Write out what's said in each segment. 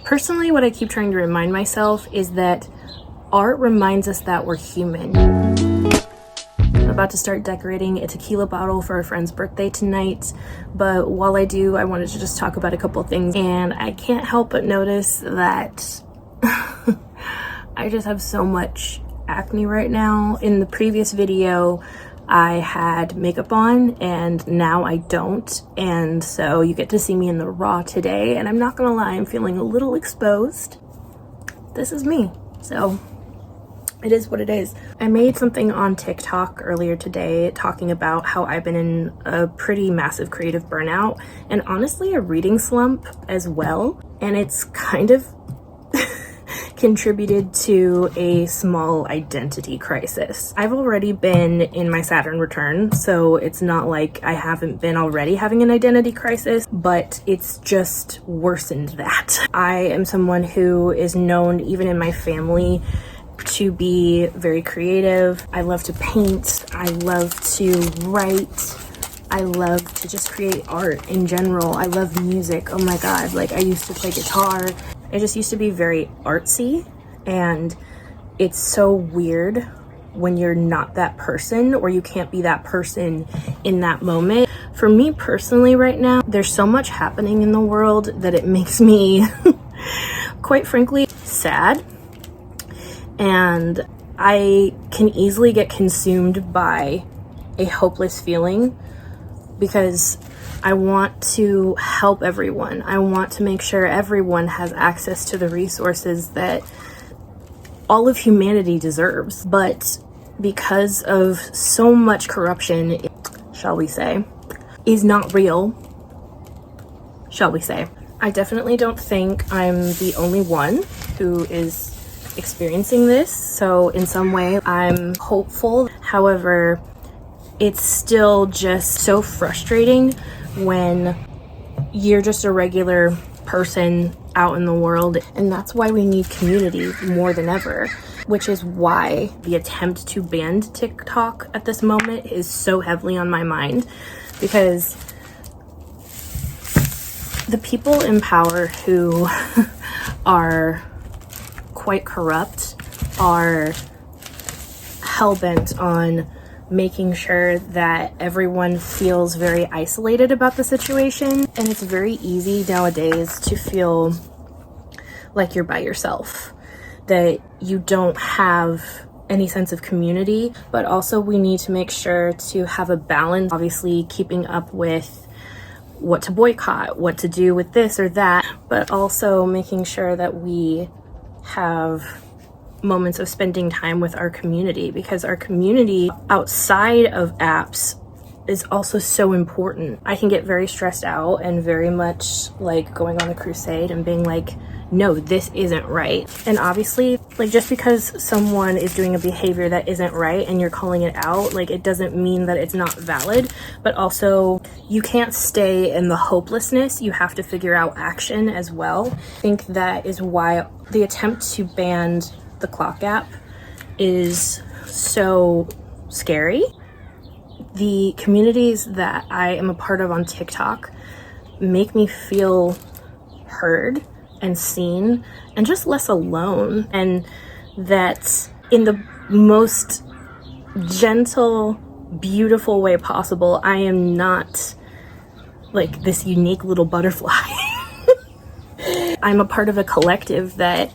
Personally, what I keep trying to remind myself is that art reminds us that we're human. I'm about to start decorating a tequila bottle for a friend's birthday tonight, but while I do, I wanted to just talk about a couple things, and I can't help but notice that I just have so much acne right now. In the previous video, I had makeup on and now I don't, and so you get to see me in the raw today, and I'm not gonna lie, I'm feeling a little exposed. This is me, so it is what it is. I made something on TikTok earlier today talking about how I've been in a pretty massive creative burnout and honestly a reading slump as well, and it's kind of contributed to a small identity crisis. I've already been in my Saturn return, so it's not like I haven't been already having an identity crisis, but it's just worsened that. I am someone who is known, even in my family, to be very creative. I love to paint, I love to write, I love to just create art in general. I love music. Oh my god, like I used to play guitar. I just used to be very artsy, and it's so weird when you're not that person or you can't be that person in that moment. For me personally right now, there's so much happening in the world that it makes me quite frankly sad, and I can easily get consumed by a hopeless feeling because I want to help everyone. I want to make sure everyone has access to the resources that all of humanity deserves. But because of so much corruption, shall we say, is not real, shall we say. I definitely don't think I'm the only one who is experiencing this. So in some way, I'm hopeful. However, it's still just so frustrating when you're just a regular person out in the world, and that's why we need community more than ever, which is why the attempt to ban TikTok at this moment is so heavily on my mind, because the people in power who are quite corrupt are hell-bent on making sure that everyone feels very isolated about the situation. And it's very easy nowadays to feel like you're by yourself, that you don't have any sense of community. But also we need to make sure to have a balance, obviously keeping up with what to boycott, what to do with this or that, but also making sure that we have moments of spending time with our community, because our community outside of apps is also so important. I can get very stressed out and very much like going on a crusade and being like, no, this isn't right. And obviously, like, just because someone is doing a behavior that isn't right and you're calling it out, like, it doesn't mean that it's not valid. But also, you can't stay in the hopelessness. You have to figure out action as well. I think that is why the attempt to ban the clock app is so scary. The communities that I am a part of on TikTok make me feel heard and seen and just less alone, and that in the most gentle, beautiful way possible, I am not like this unique little butterfly. I'm a part of a collective that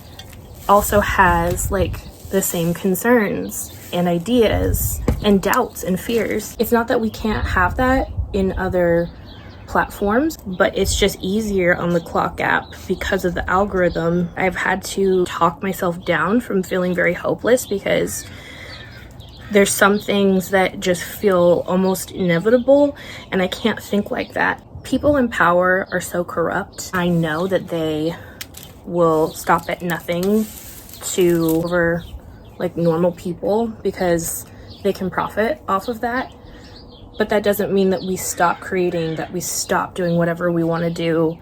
also has like the same concerns and ideas and doubts and fears. It's not that we can't have that in other platforms, but it's just easier on the clock app because of the algorithm. I've had to talk myself down from feeling very hopeless because there's some things that just feel almost inevitable, and I can't think like that. People in power are so corrupt. I know that they will stop at nothing to over like normal people because they can profit off of that. But that doesn't mean that we stop creating, that we stop doing whatever we want to do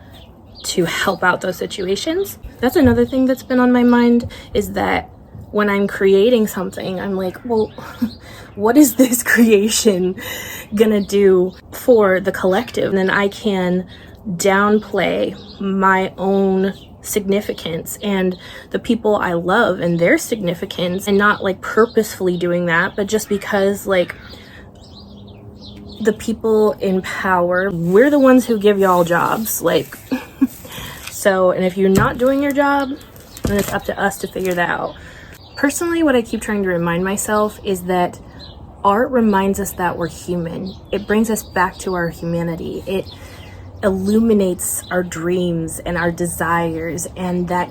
to help out those situations. That's another thing that's been on my mind, is that when I'm creating something, I'm like, well, what is this creation gonna do for the collective? And then I can downplay my own significance and the people I love and their significance, and not like purposefully doing that, but just because like the people in power, we're the ones who give y'all jobs, like so, and if you're not doing your job, then it's up to us to figure that out. Personally, what I keep trying to remind myself is that art reminds us that we're human. It brings us back to our humanity. It illuminates our dreams and our desires and that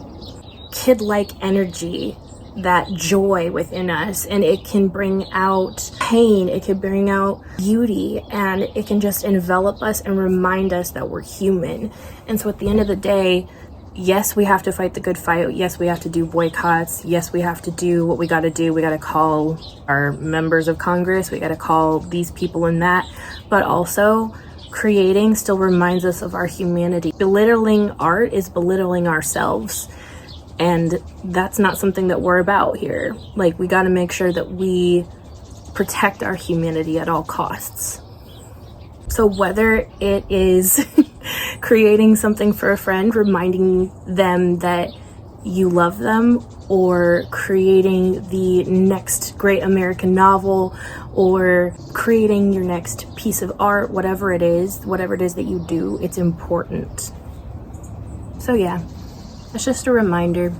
kid-like energy, that joy within us, and it can bring out pain, it can bring out beauty, and it can just envelop us and remind us that we're human. And so at the end of the day, yes, we have to fight the good fight. Yes, we have to do boycotts. Yes, we have to do what we got to do. We got to call our members of Congress. We got to call these people in that. But also, creating still reminds us of our humanity. Belittling art is belittling ourselves. And that's not something that we're about here. Like, we got to make sure that we protect our humanity at all costs. So whether it is creating something for a friend, reminding them that you love them, or creating the next great American novel, or creating your next piece of art, whatever it is that you do, it's important. So yeah, it's just a reminder.